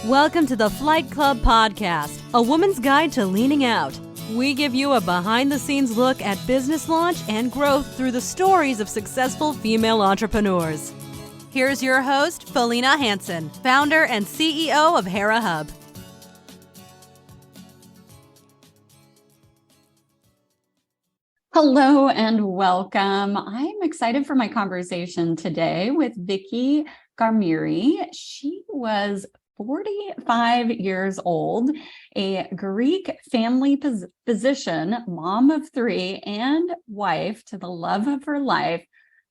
Welcome to the Flight Club Podcast, a woman's guide to leaning out. We give you a behind-the-scenes look at business launch and growth through the stories of successful female entrepreneurs. Here's your host, Felina Hansen, founder and CEO of Hera Hub. Hello and welcome. I'm excited for my conversation today with Vicky Gkarmiri. She was 45 years old, a Greek family physician, mom of three, and wife to the love of her life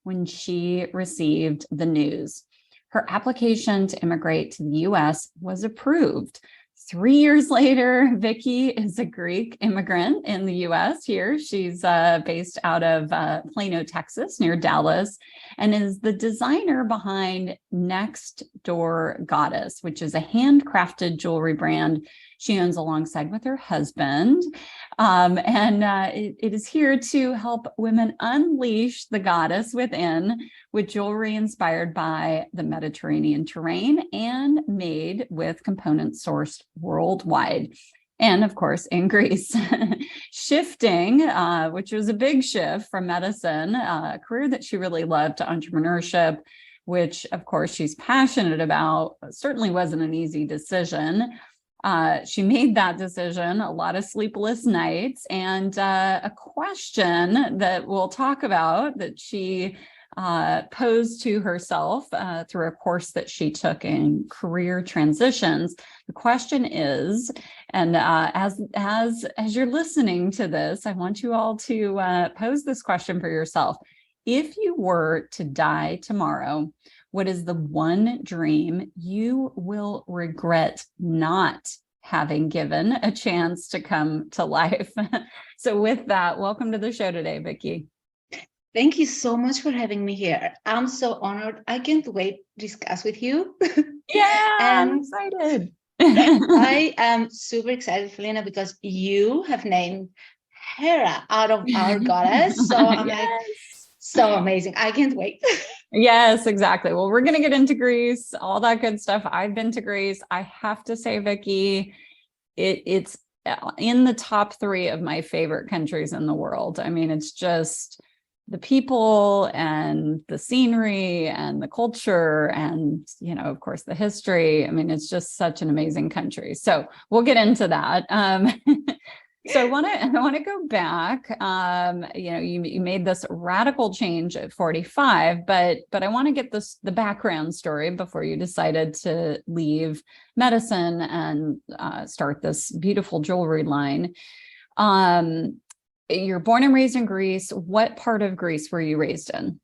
when she received the news. Her application to immigrate to the U.S. was approved. 3 years later, Vicky is a Greek immigrant in the U.S. here. She's based out of Plano, Texas, near Dallas, and is the designer behind Next Door Goddess, which is a handcrafted jewelry brand she owns alongside with her husband. It is here to help women unleash the goddess within with jewelry inspired by the Mediterranean terrain and made with components sourced worldwide. And of course, in Greece, shifting, which was a big shift from medicine, a career that she really loved, to entrepreneurship, which of course she's passionate about. Certainly wasn't an easy decision. She made that decision, a lot of sleepless nights, and a question that we'll talk about that she posed to herself through a course that she took in career transitions. The question is, and as you're listening to this, I want you all to pose this question for yourself. If you were to die tomorrow, what is the one dream you will regret not having given a chance to come to life? So with that, welcome to the show today, Vicky. Thank you so much for having me here. I'm so honored. I can't wait to discuss with you. Yeah, I'm excited. I am super excited, Felina, because you have named Hera out of our goddess. So I'm like, so amazing. I can't wait. Yes, exactly. Well, we're going to get into Greece, all that good stuff. I've been to Greece. I have to say, Vicky, it's in the top 3 of my favorite countries in the world. I mean, it's just the people and the scenery and the culture and, you know, of course, the history. I mean, it's just such an amazing country. So we'll get into that. So I want to go back. You made this radical change at 45, but I want to get the background story before you decided to leave medicine and start this beautiful jewelry line. You're born and raised in Greece. What part of Greece were you raised in?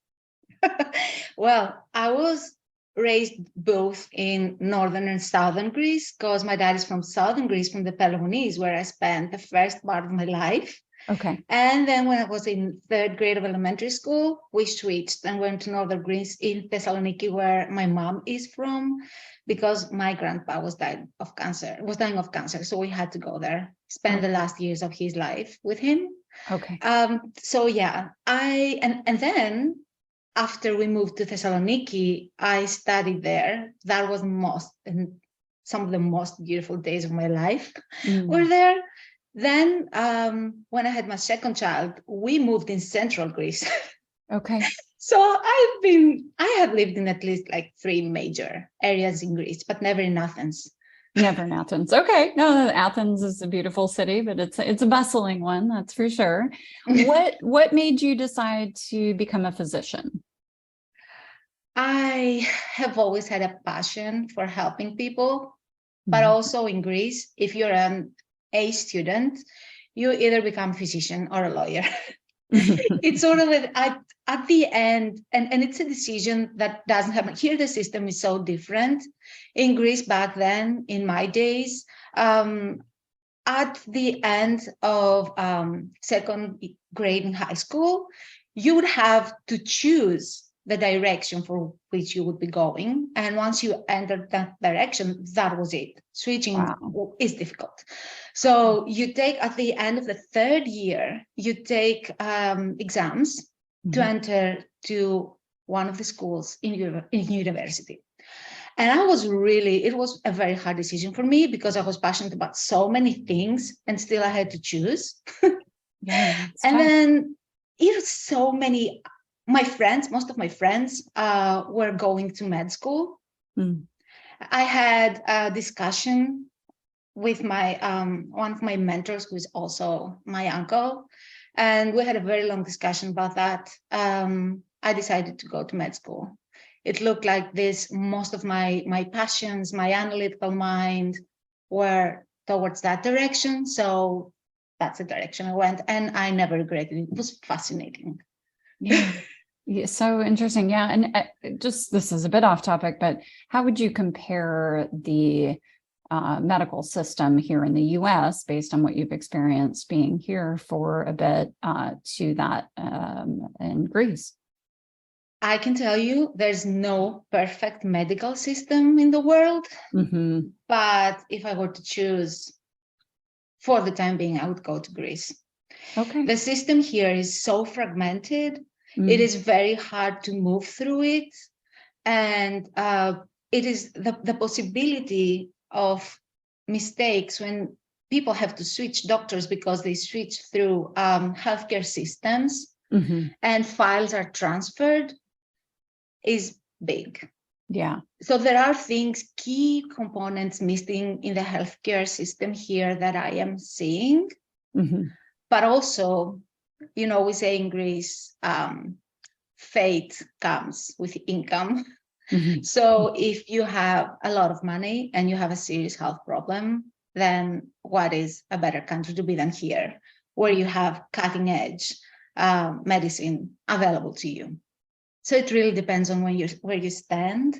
Well, I was raised both in northern and southern Greece, because my dad is from southern Greece, from the Peloponnese, where I spent the first part of my life. Okay. And then when I was in 3rd grade of elementary school, we switched and went to northern Greece in Thessaloniki, where my mom is from, because my grandpa was dying of cancer. So we had to go there, spend the last years of his life with him. Okay. So yeah, and then after we moved to Thessaloniki, I studied there. That was some of the most beautiful days of my life were there. Then when I had my second child, we moved in central Greece. Okay. So I have lived in at least like 3 major areas in Greece, but never in Athens. Never in Athens. Okay. No, Athens is a beautiful city, but it's a bustling one, that's for sure. What made you decide to become a physician? I have always had a passion for helping people, but also in Greece, if you're an A student, you either become a physician or a lawyer. It's sort of at the end, and it's a decision that doesn't happen. Here, the system is so different. In Greece back then, in my days, at the end of 2nd grade in high school, you would have to choose the direction for which you would be going. And once you entered that direction, that was it. Switching is difficult. So you take, at the end of the 3rd year, you take exams to enter to one of the schools in university. And it was a very hard decision for me because I was passionate about so many things and still I had to choose. Yeah. And then most of my friends were going to med school. Mm. I had a discussion with my one of my mentors, who is also my uncle, and we had a very long discussion about that. I decided to go to med school. It looked like most of my passions, my analytical mind were towards that direction. So that's the direction I went, and I never regretted it. It was fascinating. Yeah. Yeah, so interesting. Yeah. And just, this is a bit off topic, but how would you compare the medical system here in the US, based on what you've experienced being here for a bit, to that in Greece? I can tell you there's no perfect medical system in the world, but if I were to choose for the time being, I would go to Greece. Okay. The system here is so fragmented. It is very hard to move through it. And it is the possibility of mistakes when people have to switch doctors because they switch through healthcare systems and files are transferred is big. Yeah. So there are key components missing in the healthcare system here that I am seeing. But also, we say in Greece, fate comes with income. So if you have a lot of money and you have a serious health problem, then what is a better country to be than here, where you have cutting edge medicine available to you? So it really depends on where you stand.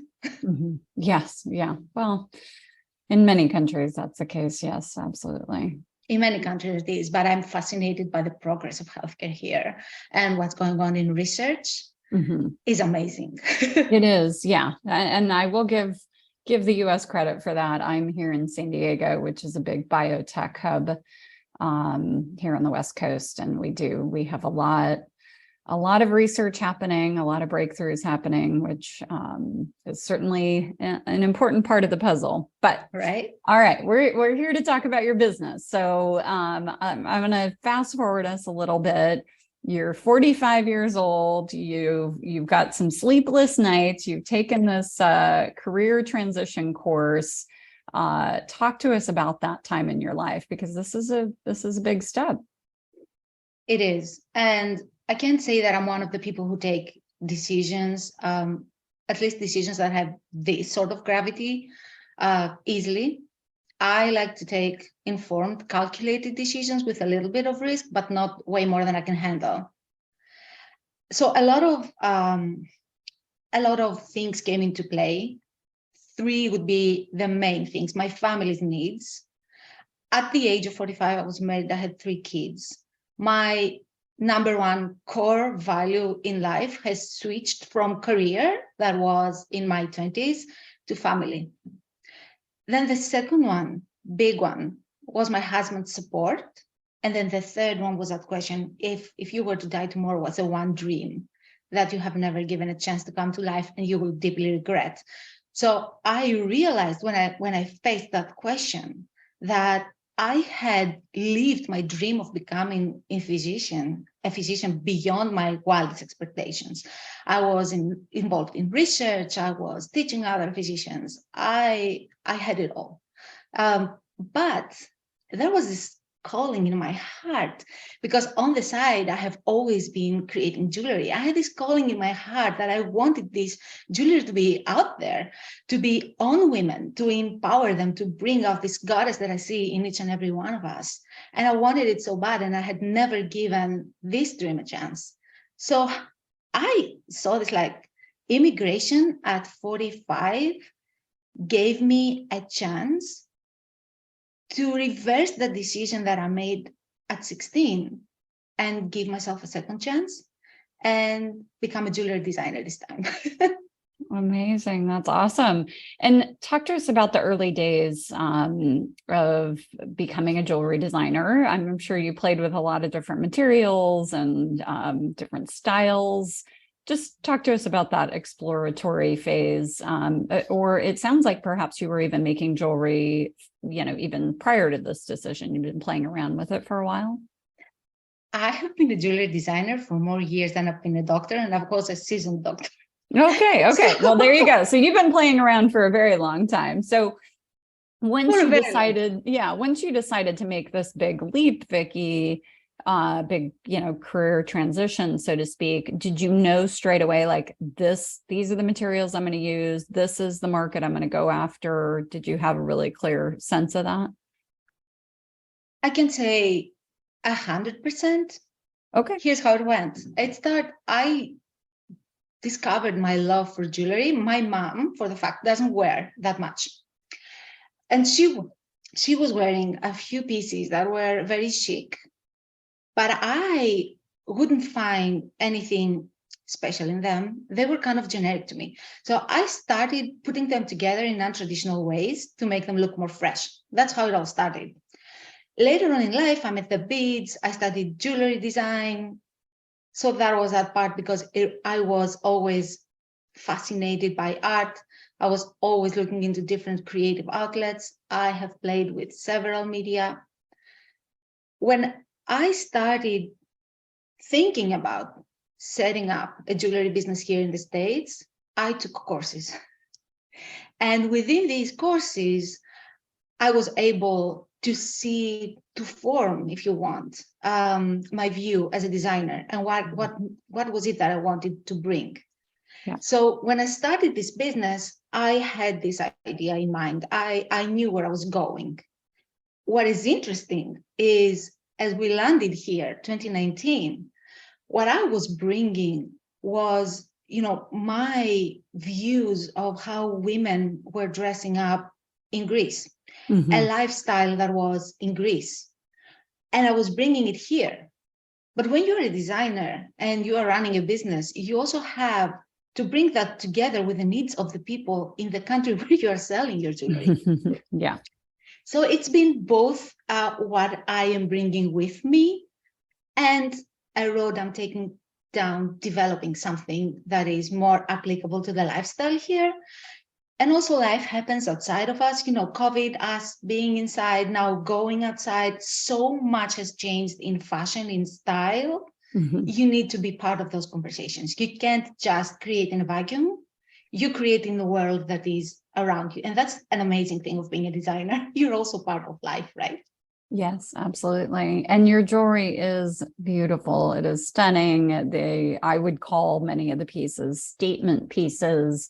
Yes. Yeah. Well, in many countries, that's the case. Yes, absolutely. In many countries it is, but I'm fascinated by the progress of healthcare here, and what's going on in research is amazing. It is. Yeah. And I will give the US credit for that. I'm here in San Diego, which is a big biotech hub here on the West Coast. And we have a lot of research happening, a lot of breakthroughs happening, which is certainly an important part of the puzzle. But right. All right, we're here to talk about your business. So I'm going to fast forward us a little bit. You're 45 years old. You've got some sleepless nights. You've taken this career transition course. Talk to us about that time in your life, because this is a big step. It is, and I can't say that I'm one of the people who take decisions, at least decisions that have this sort of gravity, easily. I like to take informed, calculated decisions with a little bit of risk, but not way more than I can handle. So a lot of things came into play. 3 would be the main things: my family's needs. At the age of 45, I was married. I had 3 kids. My number one core value in life has switched from career that was in my 20s to family. Then the second one, big one, was my husband's support. And then the third one was that question: if you were to die tomorrow, what's the one dream that you have never given a chance to come to life and you will deeply regret? So I realized when I faced that question that I had lived my dream of becoming a physician beyond my wildest expectations. I was involved in research. I was teaching other physicians. I had it all. But there was this calling in my heart, because on the side, I have always been creating jewelry. I had this calling in my heart that I wanted this jewelry to be out there, to be on women, to empower them, to bring out this goddess that I see in each and every one of us. And I wanted it so bad, and I had never given this dream a chance. So I saw this like immigration at 45 gave me a chance to reverse the decision that I made at 16 and give myself a second chance and become a jewelry designer this time. Amazing. That's awesome. And talk to us about the early days of becoming a jewelry designer. I'm sure you played with a lot of different materials and different styles. just talk to us about that exploratory phase. Or it sounds like perhaps you were even making jewelry, even prior to this decision. You've been playing around with it for a while. I have been a jewelry designer for more years than I've been a doctor, and of course a seasoned doctor. Okay. Well, there you go. So you've been playing around for a very long time. So once you decided to make this big leap, Vicky, big, career transition, so to speak, did you know straight away, like these are the materials I'm going to use, this is the market I'm going to go after? Did you have a really clear sense of that? I can say 100%. Okay. Here's how it went. I discovered my love for jewelry. My mom, for the fact, doesn't wear that much. And she was wearing a few pieces that were very chic, but I wouldn't find anything special in them. They were kind of generic to me. So I started putting them together in non-traditional ways to make them look more fresh. That's how it all started. Later on in life, I met the beads. I studied jewelry design. So that was that part, because I was always fascinated by art. I was always looking into different creative outlets. I have played with several media. When I started thinking about setting up a jewelry business here in the States, I took courses. And within these courses, I was able to form, if you want, my view as a designer and what was it that I wanted to bring. Yeah. So when I started this business, I had this idea in mind. I knew where I was going. What is interesting is, as we landed here, 2019, what I was bringing was, my views of how women were dressing up in Greece. Mm-hmm. A lifestyle that was in Greece. And I was bringing it here. But when you're a designer and you are running a business, you also have to bring that together with the needs of the people in the country where you are selling your jewelry. Yeah. So it's been both what I am bringing with me and a road I'm taking down, developing something that is more applicable to the lifestyle here. And also life happens outside of us, COVID, us being inside, now going outside. So much has changed in fashion, in style. Mm-hmm. You need to be part of those conversations. You can't just create in a vacuum. You create in the world that is around you. And that's an amazing thing of being a designer. You're also part of life, right? Yes, absolutely. And your jewelry is beautiful. It is stunning. I would call many of the pieces statement pieces.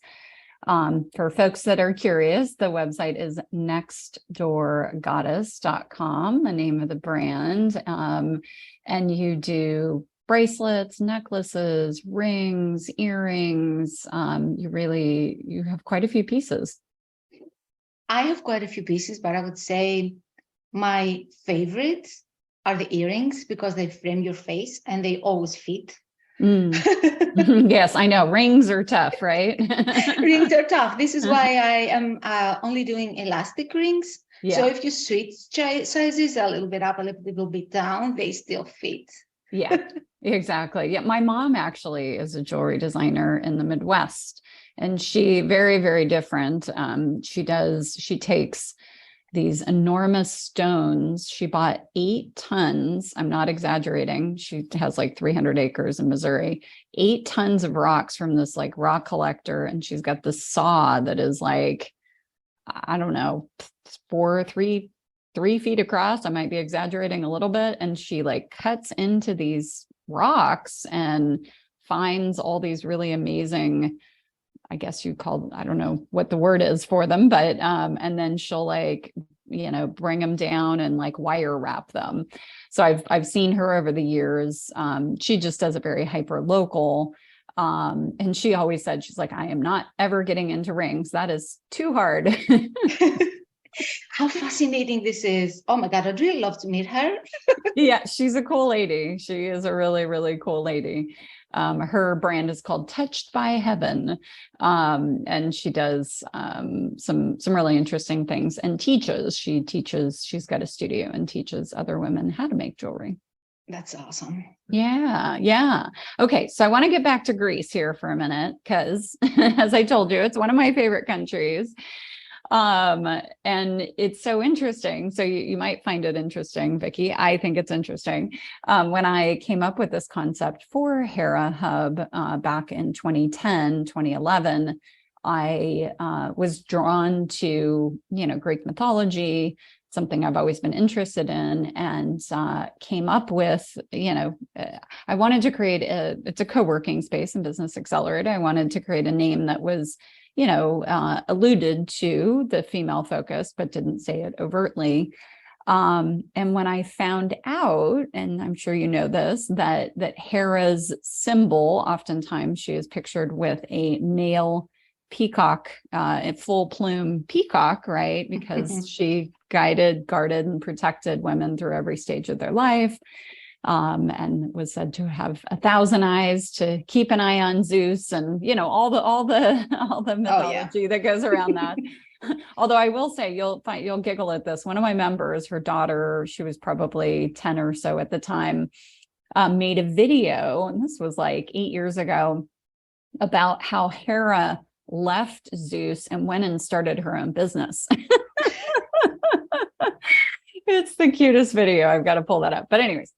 For folks that are curious, the website is nextdoorgoddess.com, the name of the brand. And you do bracelets, necklaces, rings, earrings. You have quite a few pieces. I have quite a few pieces, but I would say my favorites are the earrings, because they frame your face and they always fit. Yes, I know. Rings are tough, right? Rings are tough. This is why I am only doing elastic rings. Yeah. So if you switch sizes a little bit up, a little bit down, they still fit. Yeah, exactly. Yeah, my mom actually is a jewelry designer in the Midwest, and she very, very different. She takes these enormous stones. She bought 8 tons. I'm not exaggerating. She has like 300 acres in Missouri, 8 tons of rocks from this like rock collector. And she's got this saw that is like, I don't know, 3 feet across. I might be exaggerating a little bit. And she like cuts into these rocks and finds all these really amazing, I guess you call, I don't know what the word is for them, but, and then she'll like, bring them down and like wire wrap them. So I've seen her over the years. She just does it very hyper local. And she always said, she's like, I am not ever getting into rings. That is too hard. How fascinating this is. Oh my God, I'd really love to meet her. Yeah, she's a cool lady. She is a really, really cool lady. Her brand is called Touched by Heaven. And she does some really interesting things and teaches. She's got a studio and teaches other women how to make jewelry. That's awesome. Yeah, yeah. Okay, so I want to get back to Greece here for a minute because, as I told you, it's one of my favorite countries. And it's so interesting. So you might find it interesting, Vicky. I think it's interesting. When I came up with this concept for Hera Hub back in 2010, 2011, I was drawn to, Greek mythology, something I've always been interested in, and came up with, I wanted to create it's a co-working space and business accelerator. I wanted to create a name that was, alluded to the female focus, but didn't say it overtly. And when I found out, and I'm sure you know this, that Hera's symbol, oftentimes she is pictured with a male peacock, a full plume peacock, right? Because she guided, guarded, and protected women through every stage of their life. And was said to have 1,000 eyes to keep an eye on Zeus, and all the mythology that goes around that. Although I will say, you'll giggle at this. One of my members, her daughter, she was probably 10 or so at the time, made a video, and this was like 8 years ago, about how Hera left Zeus and went and started her own business. It's the cutest video. I've got to pull that up. But anyways,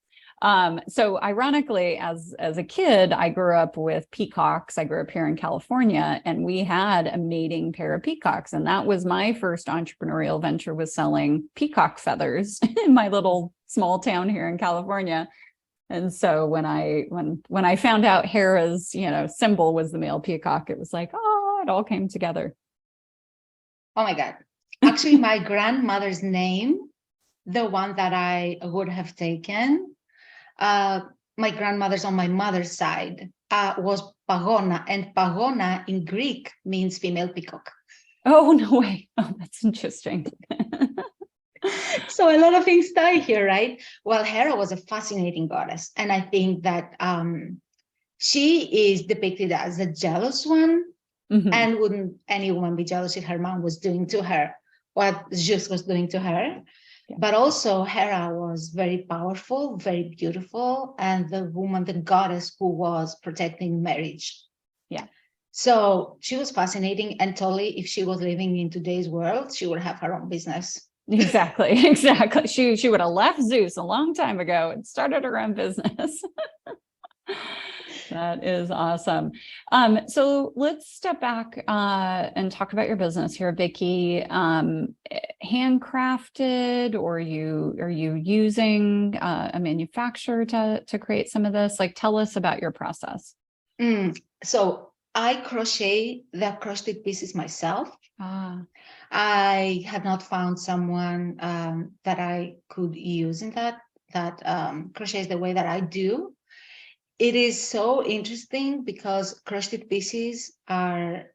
so ironically, as a kid, I grew up with peacocks. I grew up here in California, and we had a mating pair of peacocks. And that was my first entrepreneurial venture, was selling peacock feathers in my little small town here in California. And so when I found out Hera's, symbol was the male peacock, it was like, oh, it all came together. Oh my God. Actually, my grandmother's name, the one that I would have taken, my grandmother's on my mother's side, was Pagona, and Pagona in Greek means female peacock. Oh, no way. Oh, that's interesting. So a lot of things tie here, right? Well, Hera was a fascinating goddess, and I think that she is depicted as a jealous one. Mm-hmm. And wouldn't any woman be jealous if her mom was doing to her what Zeus was doing to her? Yeah. But also Hera was very powerful, very beautiful, and the woman, the goddess who was protecting marriage. Yeah. So she was fascinating, and totally, if she was living in today's world, she would have her own business. Exactly. She would have left Zeus a long time ago and started her own business. That is awesome. So let's step back and talk about your business here, Vicky. Handcrafted, or are you using a manufacturer to create some of this? Like, tell us about your process. So I crochet the crocheted pieces myself. I had not found someone that I could use in that crochets the way that I do. It is so interesting because crocheted pieces I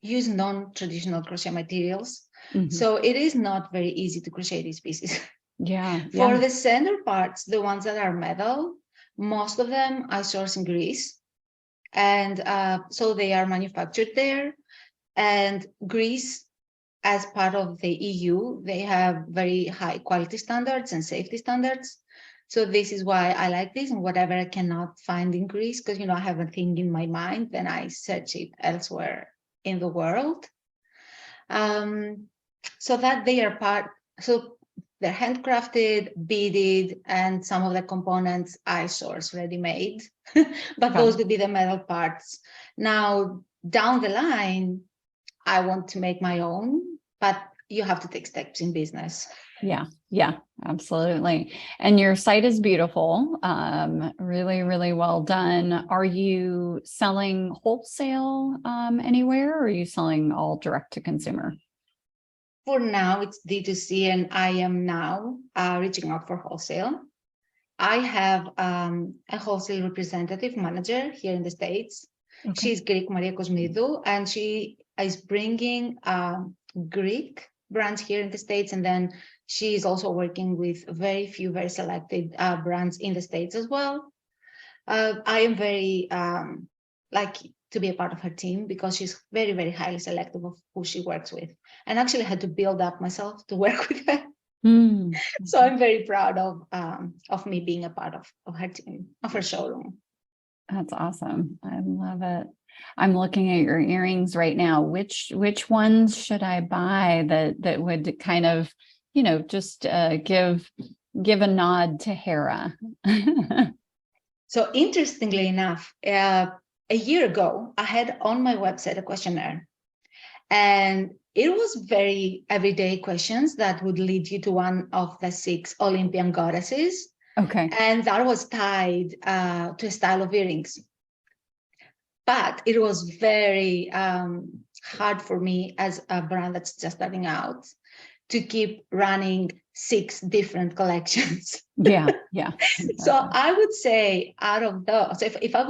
use non-traditional crochet materials. Mm-hmm. So it is not very easy to crochet these pieces. Yeah. For the center parts, the ones that are metal, most of them I source in Greece. And so they are manufactured there. And Greece, as part of the EU, they have very high quality standards and safety standards. So this is why I like this, and whatever I cannot find in Greece, because, I have a thing in my mind, then I search it elsewhere in the world. So that they are so they're handcrafted, beaded, and some of the components I source ready-made, but those would be the metal parts. Now, down the line, I want to make my own, but you have to take steps in business. Yeah, absolutely. And your site is beautiful. Really, really well done. Are you selling wholesale anywhere, or are you selling all direct to consumer? For now, it's D2C, and I am now reaching out for wholesale. I have a wholesale representative manager here in the States. Okay. She's Vicky Gkarmiri, and she is bringing Greek brands here in the States, and then she's also working with very few, very selected brands in the States as well. I am very lucky to be a part of her team because she's very, very highly selective of who she works with. And actually had to build up myself to work with her. So I'm very proud of me being a part of her team, of her showroom. That's awesome. I love it. I'm looking at your earrings right now. Which ones should I buy that would kind of, just give a nod to Hera? So interestingly enough, a year ago, I had on my website a questionnaire, and it was very everyday questions that would lead you to one of the 6 Olympian goddesses. Okay. And that was tied to a style of earrings. But it was very hard for me as a brand that's just starting out to keep running 6 different collections. Yeah. Exactly. So I would say out of those, if I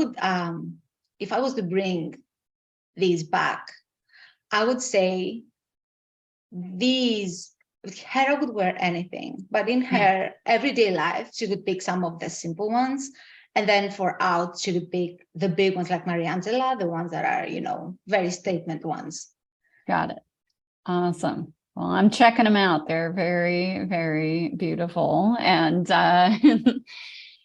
was to bring these back, I would say these, Hera would wear anything, but in her everyday life, she would pick some of the simple ones. And then for out, she would pick the big ones like Mariangela, the ones that are, very statement ones. Got it. Awesome. Well, I'm checking them out. They're very, very beautiful. And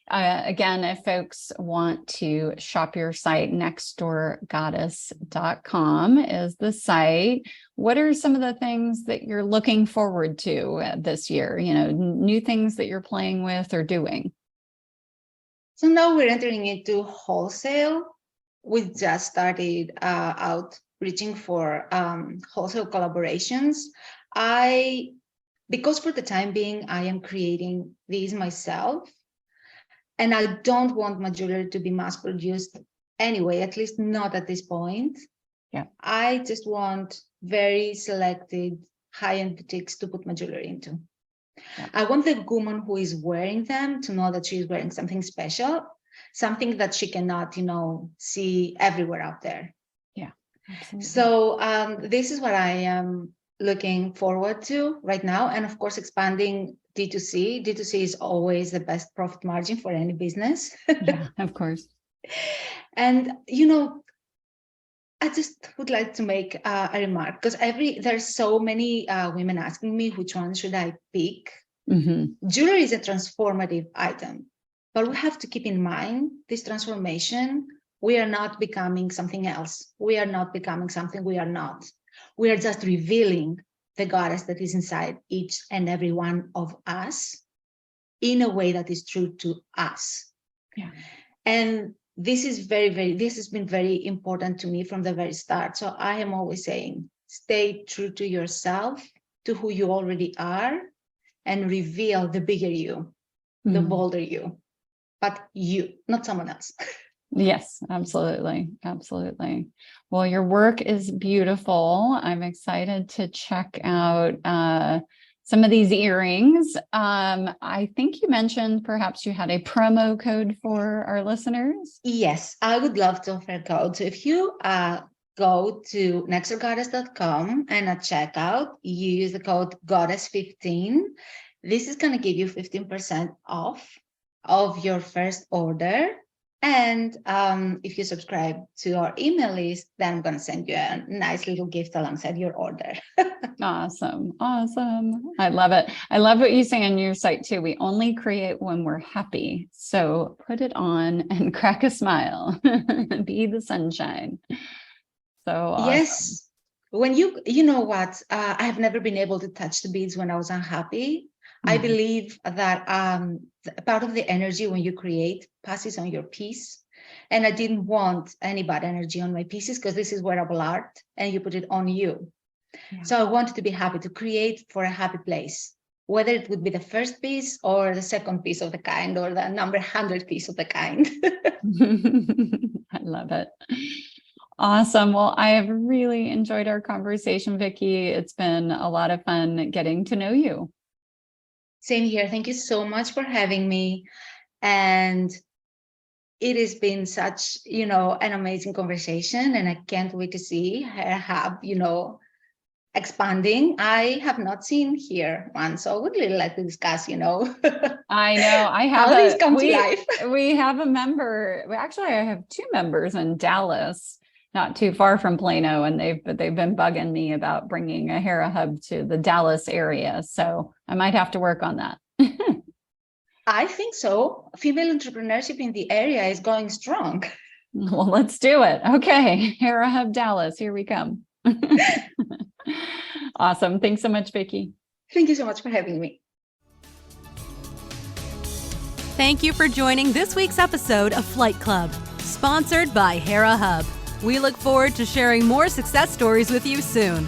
again, if folks want to shop your site, nextdoorgoddess.com is the site. What are some of the things that you're looking forward to this year? New things that you're playing with or doing? So now we're entering into wholesale. We just started out reaching for wholesale collaborations. Because for the time being, I am creating these myself, and I don't want my jewelry to be mass produced anyway, at least not at this point. Yeah. I just want very selected high-end boutiques to put my jewelry into. Yeah. I want the woman who is wearing them to know that she's wearing something special, something that she cannot, see everywhere out there. Yeah. Absolutely. So this is what I am looking forward to right now. And of course, expanding D2C. D2C is always the best profit margin for any business. Yeah, of course. And, I just would like to make a remark, because there's so many women asking me which one should I pick. Mm-hmm. Jewelry is a transformative item, but we have to keep in mind this transformation. We are not becoming something else. We are not becoming something we are not. We are just revealing the goddess that is inside each and every one of us in a way that is true to us. Yeah. And this has been very important to me from the very start. So I am always saying, stay true to yourself, to who you already are, and reveal the bigger you, the bolder you, but you, not someone else. Yes, absolutely. Absolutely. Well, your work is beautiful. I'm excited to check out some of these earrings. I think you mentioned perhaps you had a promo code for our listeners. Yes, I would love to offer a code. So if you go to nextdoorgoddess.com and at checkout, you use the code goddess15. This is going to give you 15% off of your first order. And if you subscribe to our email list, then I'm going to send you a nice little gift alongside your order. Awesome. Awesome. I love it. I love what you say on your site too. We only create when we're happy. So put it on and crack a smile. Be the sunshine. So awesome. Yes. When you know what, I have never been able to touch the beads when I was unhappy. I believe that part of the energy when you create passes on your piece. And I didn't want any bad energy on my pieces, because this is wearable art and you put it on you. Yeah. So I wanted to be happy, to create for a happy place, whether it would be the first piece or the second piece of the kind or the number 100 piece of the kind. I love it. Awesome. Well, I have really enjoyed our conversation, Vicky. It's been a lot of fun getting to know you. Same here. Thank you so much for having me. And it has been such, an amazing conversation. And I can't wait to see Hera Hub, expanding. I have not seen here one, so I would really like to discuss, I know. I have how these come to life. We have a member. Well, actually, I have 2 members in Dallas. not too far from Plano, and they've been bugging me about bringing a Hera Hub to the Dallas area. So I might have to work on that. I think so. Female entrepreneurship in the area is going strong. Well, let's do it. Okay. Hera Hub Dallas, here we come. Awesome. Thanks so much, Vicky. Thank you so much for having me. Thank you for joining this week's episode of Flight Club, sponsored by Hera Hub. We look forward to sharing more success stories with you soon.